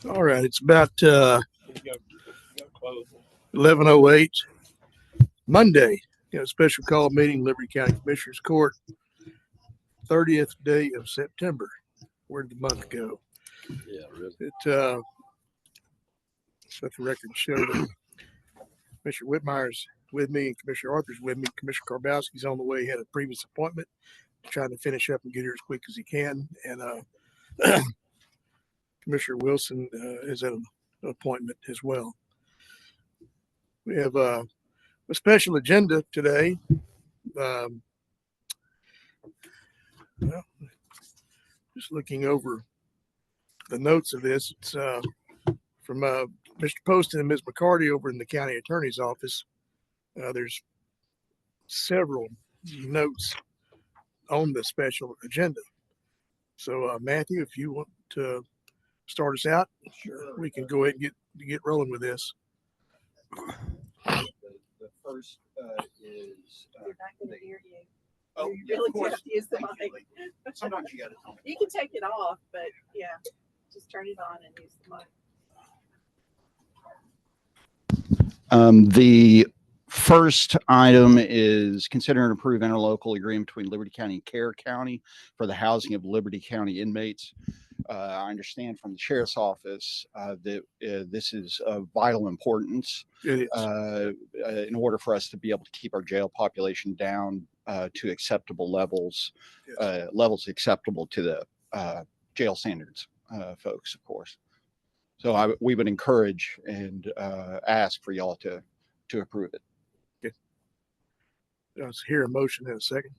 All right, it's about 11:08 Monday. Special call meeting, Liberty County Commissioners Court, 30th day of September. Where did the month go? Yeah, really. Let the record show that Commissioner Whitmire's with me and Commissioner Arthur's with me. Commissioner Karbowski's on the way. He had a previous appointment, trying to finish up and get here as quick as he can. And Commissioner Wilson is at an appointment as well. We have a special agenda today. Well, just looking over the notes of this, it's from Mr. Poston and Ms. McCarty over in the county attorney's office. There's several notes on the special agenda. So, Matthew, if you want to start us out, sure, we can go ahead and get rolling with this. The first is. We're not going to hear you. Oh, You yeah, really of course. have to use the Thank you, mic. Lee. Sometimes you got to tell me. You can take it off, but yeah, just turn it on and use the mic. The first item is consider and approve interlocal agreement between Liberty County and Care County for the housing of Liberty County inmates. I understand from the sheriff's office that this is of vital importance It is. in order for us to be able to keep our jail population down to acceptable levels, Yes. levels acceptable to the jail standards, folks, of course. So we would encourage and ask for y'all to approve it. Let's hear a motion in a second.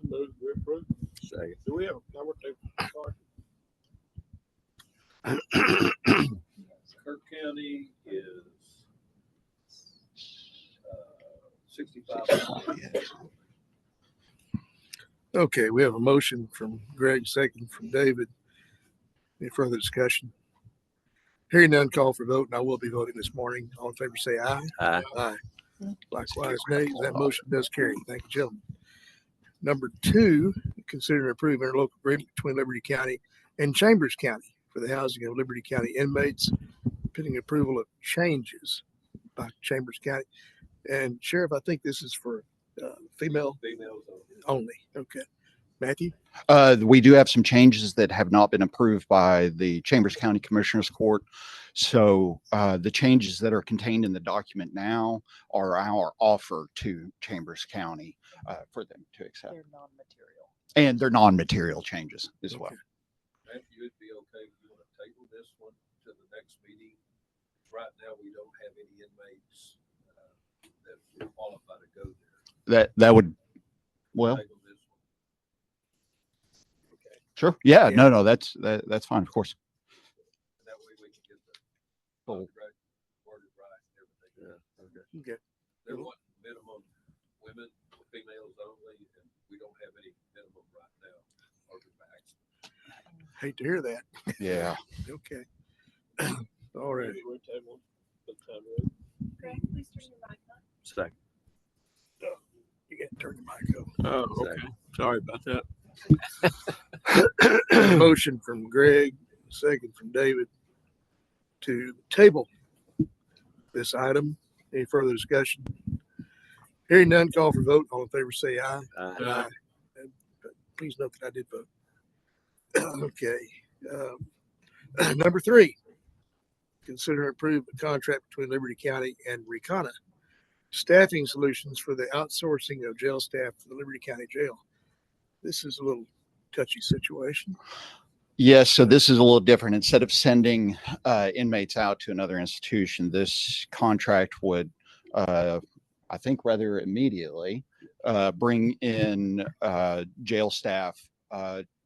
Move to approve. Second. Do we have a number two? Kirk County is 65. Okay, we have a motion from Greg, second from David. Any further discussion? Hearing none, call for vote, and I will be voting this morning. All in favor, say aye. Aye. Aye. Likewise, nays. That motion does carry. Thank you, gentlemen. Number 2, consider and approve interlocal agreement between Liberty County and Chambers County for the housing of Liberty County inmates, pending approval of changes by Chambers County. And Sheriff, I think this is for females only. Okay. Matthew? We do have some changes that have not been approved by the Chambers County Commissioners Court. So the changes that are contained in the document now are our offer to Chambers County for them to accept. They're non-material. And they're non-material changes as well. Matthew, it'd be okay if you want to table this one to the next meeting. Right now, we don't have any inmates that would qualify to go there. That would, well, Table this one. Okay. sure. Yeah, Yeah. no, that's fine, of course. And that way we can get the Cool. contract worded right and everything. Yeah. Okay. There wasn't minimum women, females only, and we don't have any minimum right now or the max. Hate to hear that. Yeah. Okay. All right. Greg, please turn your mic on. Second. You got to turn your mic up. Oh, okay. Sorry about that. Motion from Greg, second from David to table this item. Any further discussion? Hearing none, call for vote. All in favor, say aye. Aye. And please note that I did vote. Okay. Number 3, consider and approve a contract between Liberty County and Recana Staffing Solutions for the outsourcing of jail staff to the Liberty County Jail. This is a little touchy situation. Yes, so this is a little different. Instead of sending inmates out to another institution, this contract would, I think, rather immediately bring in jail staff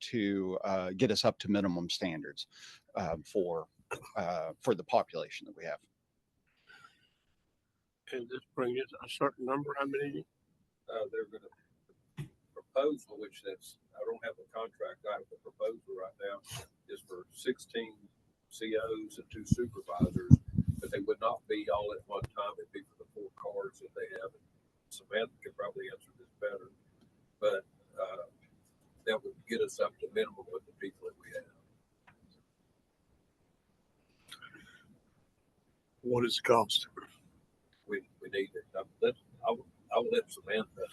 to get us up to minimum standards for the population that we have. And this brings us a certain number, how many? They're gonna proposal, which I don't have the contract, I have the proposal right now, is for 16 COs and 2 supervisors, but they would not be all at one time. It'd be for the 4 cars that they have. Samantha could probably answer this better, but that would get us up to minimum with the people that we have. What is the cost? We need it. I will let Samantha,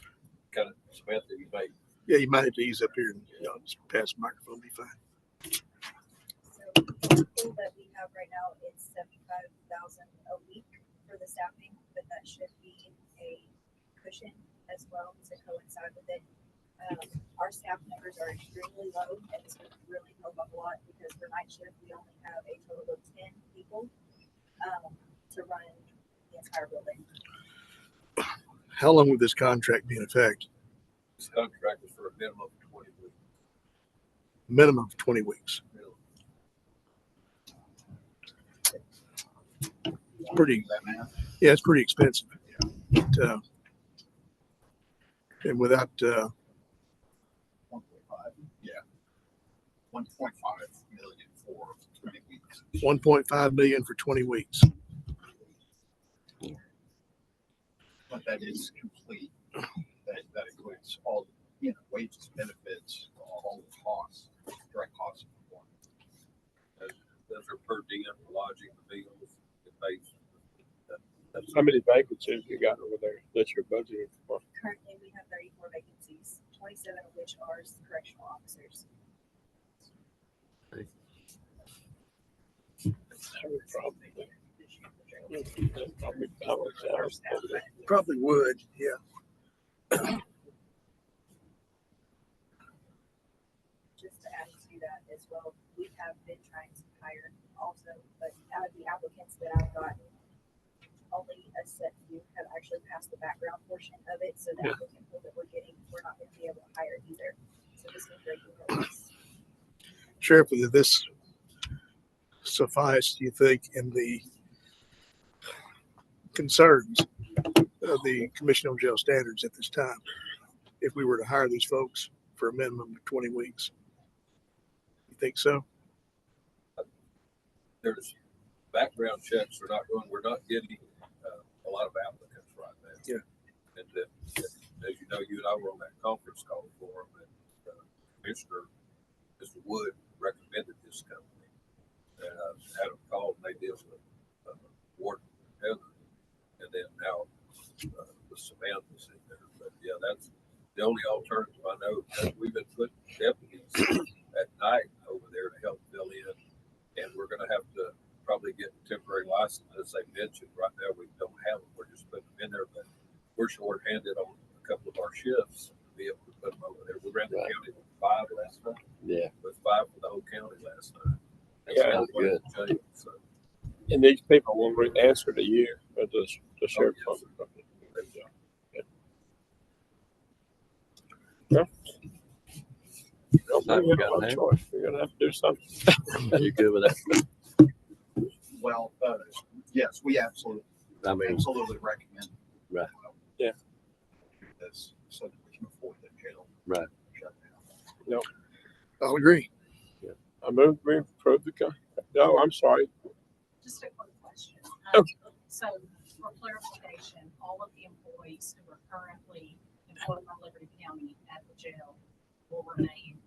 you may, Yeah, you might have to ease up here and, just pass the microphone, be fine. So the pool that we have right now is 75,000 a week for the staffing, but that should be a cushion as well to coincide with it. Our staff numbers are extremely low, and this would really help a lot because for night shift we only have a total of 10 people to run the entire building. How long would this contract be in effect? this contract is for a minimum of 20 weeks. Minimum of 20 weeks. Pretty, yeah, it's pretty expensive. But, and without, 1.5. Yeah. 1.5 million for 20 weeks. 1.5 million for 20 weeks. But that is complete. That includes all, wages, benefits, all the costs, direct costs. Those are per diem, the lodging, the meals, the base. That's How many vacancies you got over there that you're budgeting for? Currently, we have 34 vacancies, 27 of which are correctional officers. Probably would, yeah. Just to add to that as well, we have been trying to hire also, but out of the applicants that I've gotten, only a set few have actually passed the background portion of it. So the applicant pool that we're getting, we're not going to be able to hire either. So this is great for us. Sheriff, would this suffice, do you think, in the concerns of the Commission on Jail Standards at this time, if we were to hire these folks for a minimum of 20 weeks? You think so? There's background checks are not going, we're not getting a lot of applicants right now. Yeah. And as you know, you and I were on that conference call for them, and Commissioner Mr. Wood recommended this company. And I had them call, and they deal with Warden Heather, and then now with Samantha's in there. But yeah, that's the only alternative I know. We've been putting deputies at night over there to help fill in, and we're going to have to probably get temporary license, as they mentioned. Right now, we don't have them. We're just putting them in there, but we're short-handed on a couple of our shifts to be able to put them over there. We ran the county with 5 last night. Yeah. With 5 for the whole county last night. Yeah, That's good. Jail, so. And these people will answer to you as the sheriff's yes. office. You're gonna have to do something. You good with that? Well, yes, we absolutely recommend. Right. Yeah. This so that we can afford the jail. Right. Shut down. I'll agree. I move we approve the no, I'm sorry. Just a quick question. Okay. So for clarification, all of the employees who are currently employed by Liberty County at the jail will remain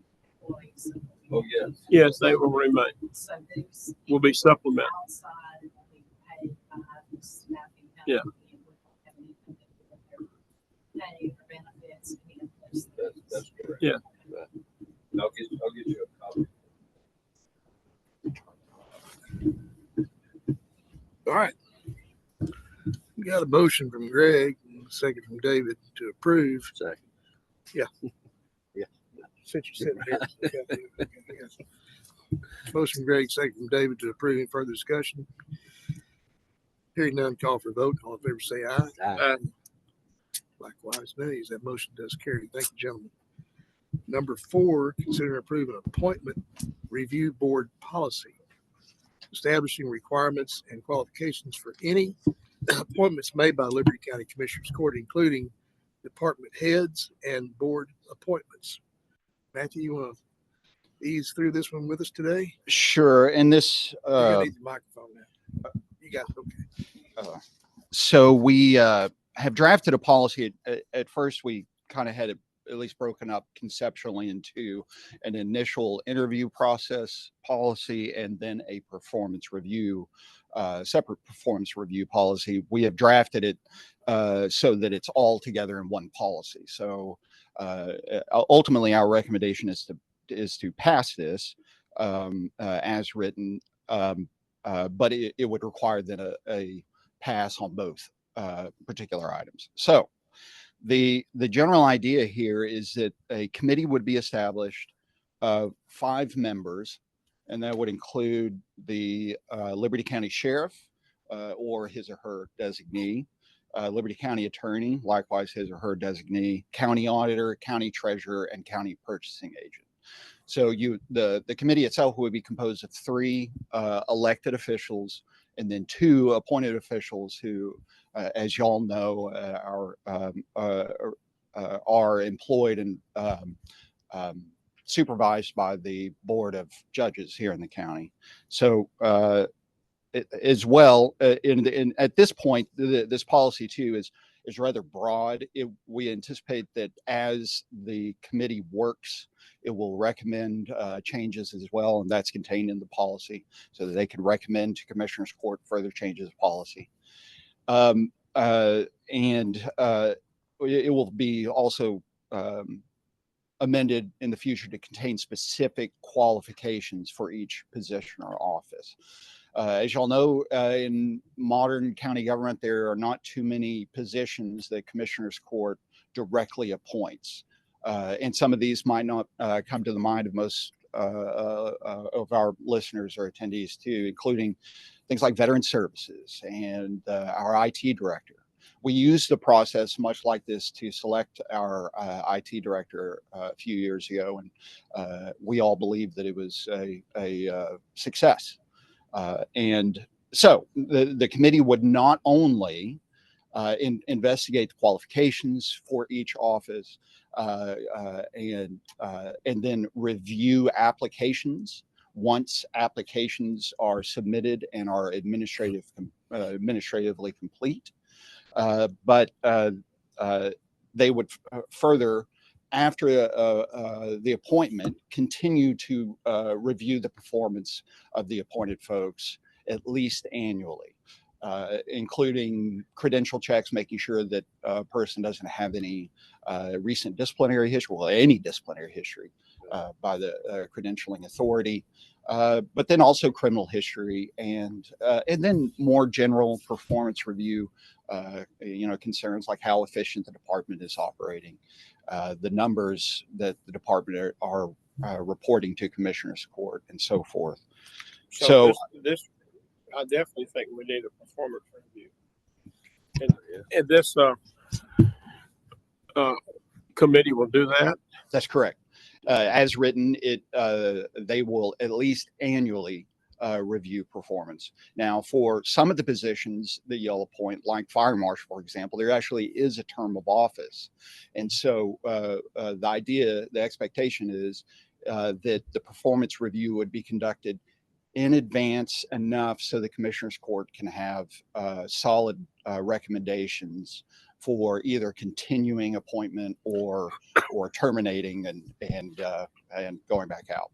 employees. Oh, yes. Yes, they will remain. So those Will be supplemented. outside will be paid by the staffing company. Yeah. And we don't have anything to do with their pay or benefits, any of those things. That's correct. Yeah. I'll get you a copy. All right. We got a motion from Greg, and a second from David to approve. Second. Since you're sitting here. Yes. Motion from Greg, second from David to approve. Any further discussion? Hearing none, call for a vote. All in favor, say aye. Likewise, nays. That motion does carry. Thank you, gentlemen. Number 4, consider approving appointment review board policy, establishing requirements and qualifications for any appointments made by Liberty County Commissioners Court, including department heads and board appointments. Matthew, you want to ease through this one with us today? Sure. And this, You're gonna need the microphone now. You got it. Okay. so we have drafted a policy. At first, we kind of had at least broken up conceptually into an initial interview process policy and then a performance review, separate performance review policy. We have drafted it so that it's all together in one policy. So ultimately, our recommendation is to pass this as written, but it would require then a pass on both particular items. So the general idea here is that a committee would be established of 5 members, and that would include the Liberty County Sheriff or his or her designee, Liberty County Attorney, likewise his or her designee, County Auditor, County Treasurer, and County Purchasing Agent. So the committee itself would be composed of 3 elected officials and then 2 appointed officials who, as y'all know, are employed and supervised by the Board of Judges here in the county. So as well, at this point, this policy too is rather broad. We anticipate that as the committee works, it will recommend changes as well, and that's contained in the policy so that they can recommend to Commissioners Court further changes of policy. It will be also amended in the future to contain specific qualifications for each position or office. As y'all know, in modern county government, there are not too many positions that Commissioners Court directly appoints. And some of these might not come to the mind of most of our listeners or attendees too, including things like veteran services and our IT director. We used the process much like this to select our IT director a few years ago, and we all believed that it was a success. And so the committee would not only investigate the qualifications for each office and then review applications once applications are submitted and are administratively complete. But they would further, after the appointment, continue to review the performance of the appointed folks at least annually, including credential checks, making sure that a person doesn't have any recent disciplinary history, well, any disciplinary history by the credentialing authority, but then also criminal history and then more general performance review, concerns like how efficient the department is operating, the numbers that the department are reporting to Commissioners Court, and so forth. So this I definitely think we need a performance review. And this committee will do that. that's correct. As written, they will at least annually review performance. Now, for some of the positions that you'll appoint, like fire marshal, for example, there actually is a term of office. And so the expectation is that the performance review would be conducted in advance enough so the Commissioners Court can have solid recommendations for either continuing appointment or terminating and going back out.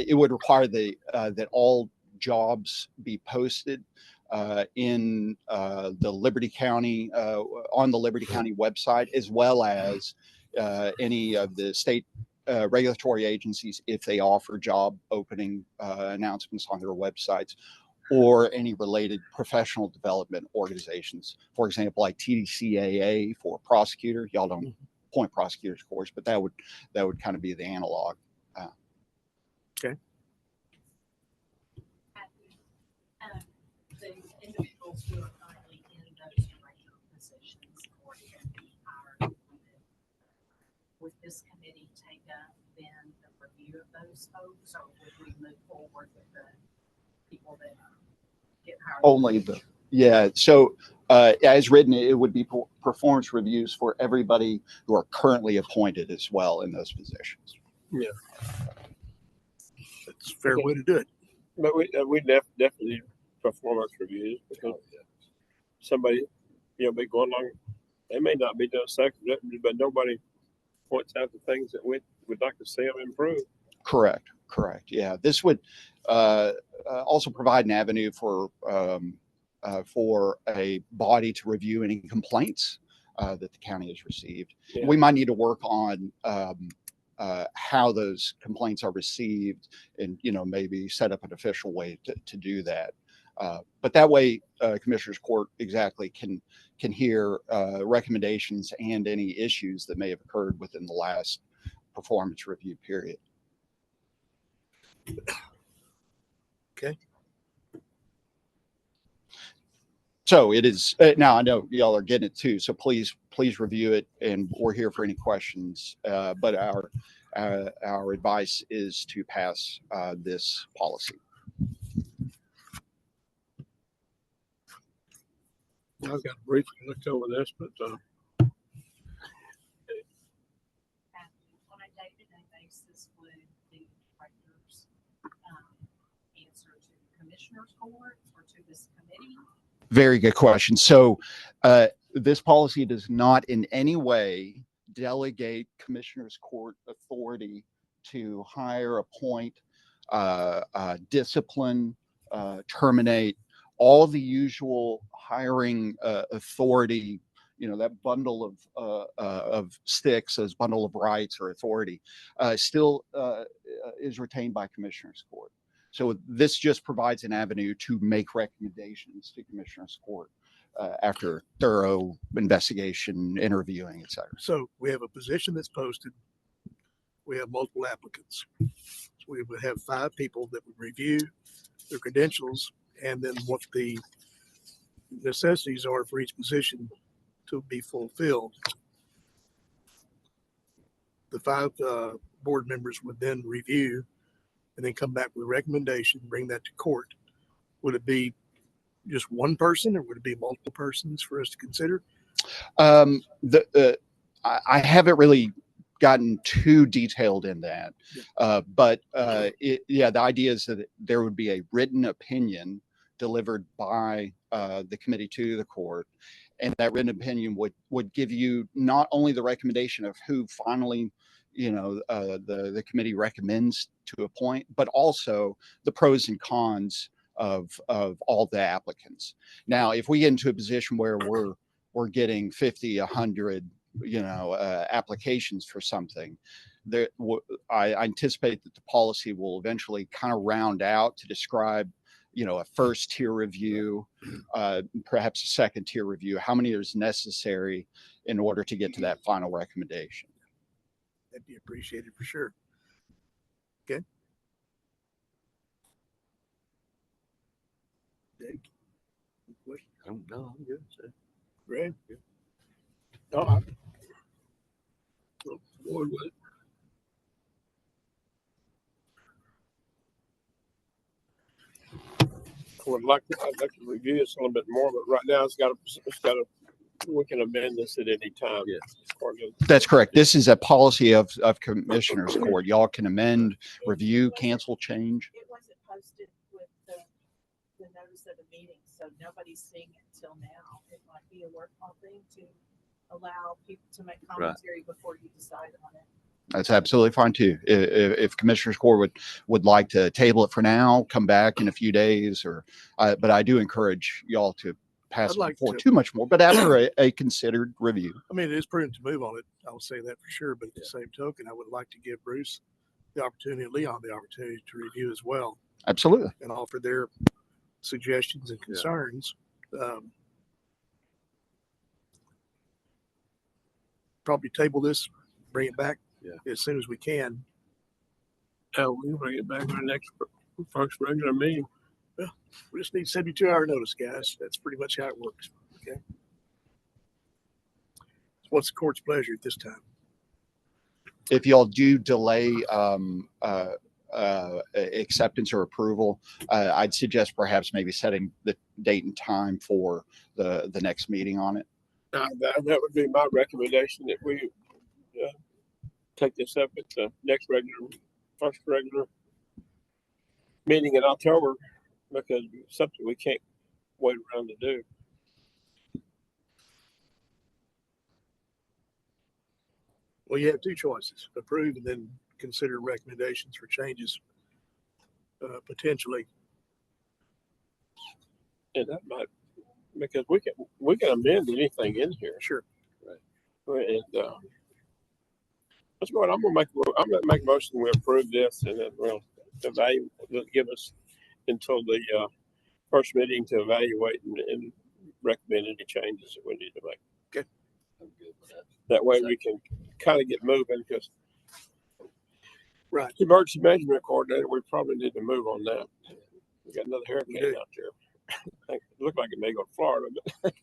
It would require that all jobs be posted in the Liberty County on the Liberty County website, as well as any of the state regulatory agencies if they offer job opening announcements on their websites, or any related professional development organizations. For example, like TDCAA for prosecutor. Y'all don't appoint prosecutors, of course, but that would kind of be the analog. Okay. The individuals who are currently in those director positions or can be hired with this committee take up then the review of those folks, or would we move forward with the people that get hired? Only so as written, it would be performance reviews for everybody who are currently appointed as well in those positions. Yeah. That's a fair way to do it. But we definitely need performance reviews because somebody, be going along They may not be doing second, but nobody points out the things that we would like to see them improve. Correct. Yeah, this would also provide an avenue for a body to review any complaints that the county has received. Yeah. We might need to work on how those complaints are received, and maybe set up an official way to do that. But that way, Commissioners Court exactly can hear recommendations and any issues that may have occurred within the last performance review period. Okay. So it is now. I know y'all are getting it too, so please review it, and we're here for any questions. But our advice is to pass this policy. I've got briefly looked over this, but On a day-to-day basis, would the directors answer to the Commissioners Court or to this committee? Very good question. So this policy does not in any way delegate Commissioners Court authority to hire, appoint, discipline, terminate, all the usual hiring authority, that bundle of sticks, as bundle of rights or authority, still is retained by Commissioners Court. So this just provides an avenue to make recommendations to Commissioners Court after thorough investigation, interviewing, etc. So we have a position that's posted. We have multiple applicants. So we would have 5 people that would review their credentials and then what the necessities are for each position to be fulfilled. The 5 board members would then review and then come back with a recommendation, bring that to court. Would it be just one person, or would it be multiple persons for us to consider? I haven't really gotten too detailed in that, but the idea is that there would be a written opinion delivered by the committee to the court, and that written opinion would give you not only the recommendation of who finally the committee recommends to appoint, but also the pros and cons of all the applicants. Now, if we get into a position where we're getting 50, 100, applications for something, I anticipate that the policy will eventually kind of round out to describe, a first tier review, perhaps a second tier review, how many is necessary in order to get to that final recommendation. That'd be appreciated for sure. Okay. Jake? No, I'm good. Greg? no, I'm bored with it. I'd like to review this a little bit more, but right now we can amend this at any time. Yes. That's correct. This is a policy of Commissioners Court. Y'all can amend, review, cancel, change. It wasn't posted with the notice of the meeting, so nobody's seeing it till now. It might be a worthwhile thing to allow people to make commentary before you decide on it. That's absolutely fine too. If Commissioners Court would like to table it for now, come back in a few days, but I do encourage y'all to pass it before too much more, but after a considered review. I mean, it is prudent to move on it. I will say that for sure. But at the same token, I would like to give Bruce the opportunity, and Leon the opportunity to review as well. Absolutely. And offer their suggestions and concerns. Probably table this, bring it back as soon as we can. We can bring it back to our next first regular meeting. We just need 72-hour notice, guys. That's pretty much how it works. Okay. So what's the court's pleasure at this time? If y'all do delay acceptance or approval, I'd suggest perhaps maybe setting the date and time for the next meeting on it. That would be my recommendation, that we take this up at the next first regular meeting in October, because it's something we can't wait around to do. Well, you have two choices: approve and then consider recommendations for changes, potentially. And that might, because we can amend anything in here. Sure. And let's go ahead. I'm gonna make a motion. We approve this, and then we'll give us until the first meeting to evaluate and recommend any changes that we need to make. Okay. I'm good with that. That way we can kind of get moving, because Right. the emergency management coordinator, we probably need to move on that. We got another We hurricane do. out there. It looked like it may go to Florida, but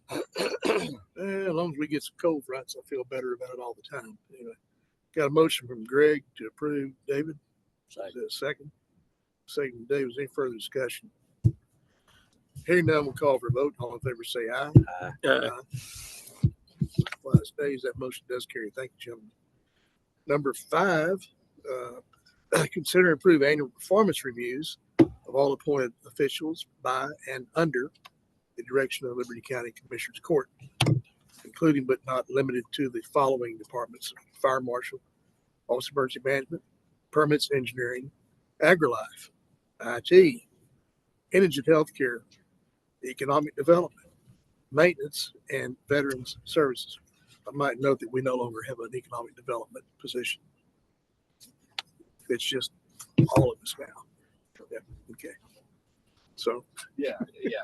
As long as we get some cold fronts, I feel better about it all the time. Anyway, got a motion from Greg to approve. David, second. Second, from David. Is any further discussion? Hearing none, we'll call for a vote. All in favor, say aye. Likewise, nays. That motion does carry. Thank you, gentlemen. Number 5, consider and approve annual performance reviews of all appointed officials by and under the direction of Liberty County Commissioners Court, including but not limited to the following departments: Fire Marshal, Office of Emergency Management, Permits Engineering, AgriLife, IT, Indigent Healthcare, Economic Development, Maintenance, and Veterans Services. I might note that we no longer have an economic development position. It's just all of us now. Yeah. Okay. So Yeah.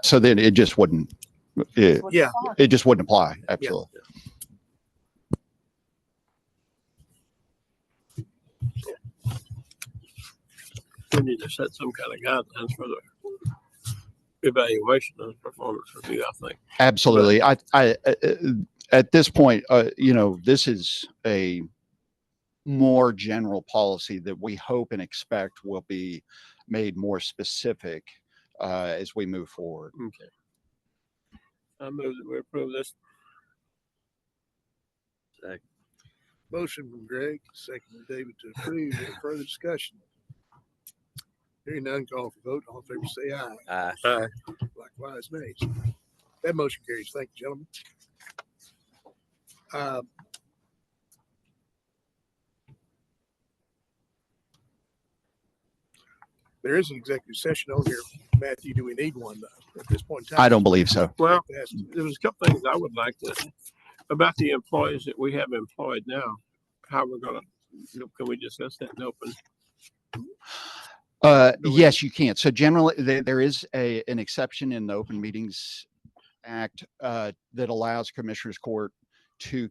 So then it just wouldn't, it, yeah, it just wouldn't apply. Absolutely. we need to set some kind of guidelines for the evaluation of performance review, I think. Absolutely. I at this point, this is a more general policy that we hope and expect will be made more specific as we move forward. Okay. I move that we approve this. motion from Greg, second from David to approve. Any further discussion? Hearing none, call for vote. All in favor, say aye. Aye. Likewise, nays. That motion carries. Thank you, gentlemen. There is an executive session on here. Matthew, do we need one though at this point in time? I don't believe so. Well, Yes. there was a couple things I would like to, about the employees that we have employed now, how we're gonna, can we discuss that in open? Yes, you can. So generally, there is an exception in the Open Meetings Act that allows Commissioners Court to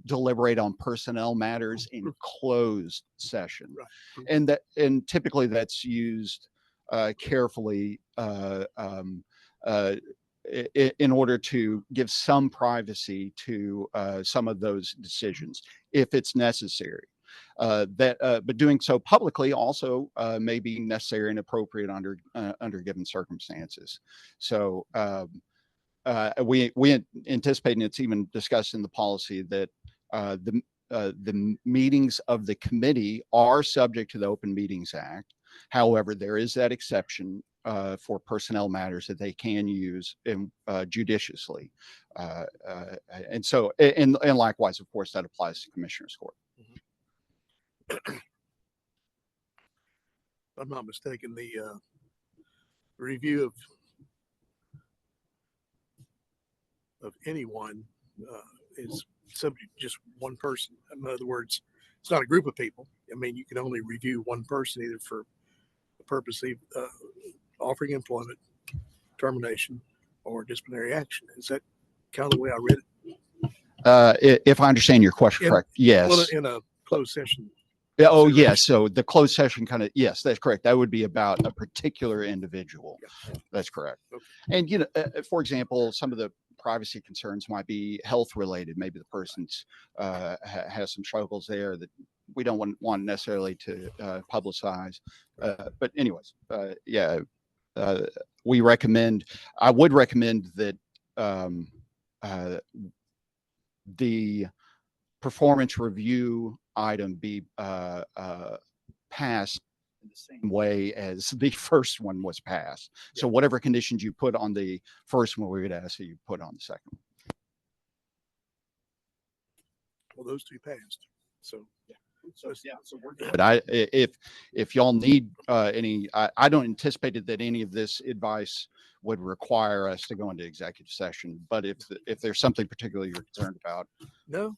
deliberate on personnel matters in closed session, Right. and typically that's used carefully in order to give some privacy to some of those decisions if it's necessary. But doing so publicly also may be necessary and appropriate under given circumstances. So we anticipate, and it's even discussed in the policy, that the meetings of the committee are subject to the Open Meetings Act. However, there is that exception for personnel matters that they can use judiciously, and so and likewise, of course, that applies to Commissioners Court. If I'm not mistaken, the review of anyone is subject to just one person. In other words, it's not a group of people. I mean, you can only review one person, either for the purpose of offering employment, termination, or disciplinary action. Is that kind of the way I read it? If I understand your question correct, yes. Well, in a closed session. Oh, yes. So the closed session kind of, yes, that's correct. That would be about a particular individual. Yeah. That's correct. Okay. And, for example, some of the privacy concerns might be health related. Maybe the person's has some struggles there that we don't want necessarily to publicize. But anyways, I would recommend that the performance review item be passed in the same way as the first one was passed. So whatever conditions you put on the first one, we would ask that you put on the second one. Well, those two passed. So So, yeah, so we're good. But if y'all need any, I don't anticipate that any of this advice would require us to go into executive session. But if there's something particularly you're concerned about, no,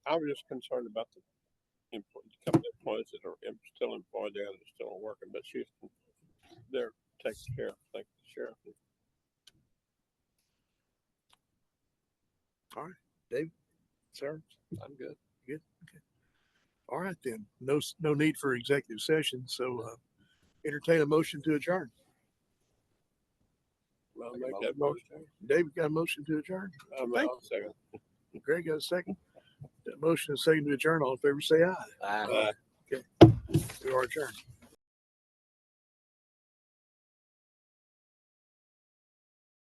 I was just concerned about the couple of employees that are still employed there, that are still working, but they're taken care of, thank the sheriff. sir, I'm good. good. Okay. All right then. No need for executive session. So entertain a motion to adjourn. I'll make that motion. David got a motion to adjourn. I'll second. Greg got a second. That motion is second to adjourn. All in favor, say aye. Aye. We are adjourned.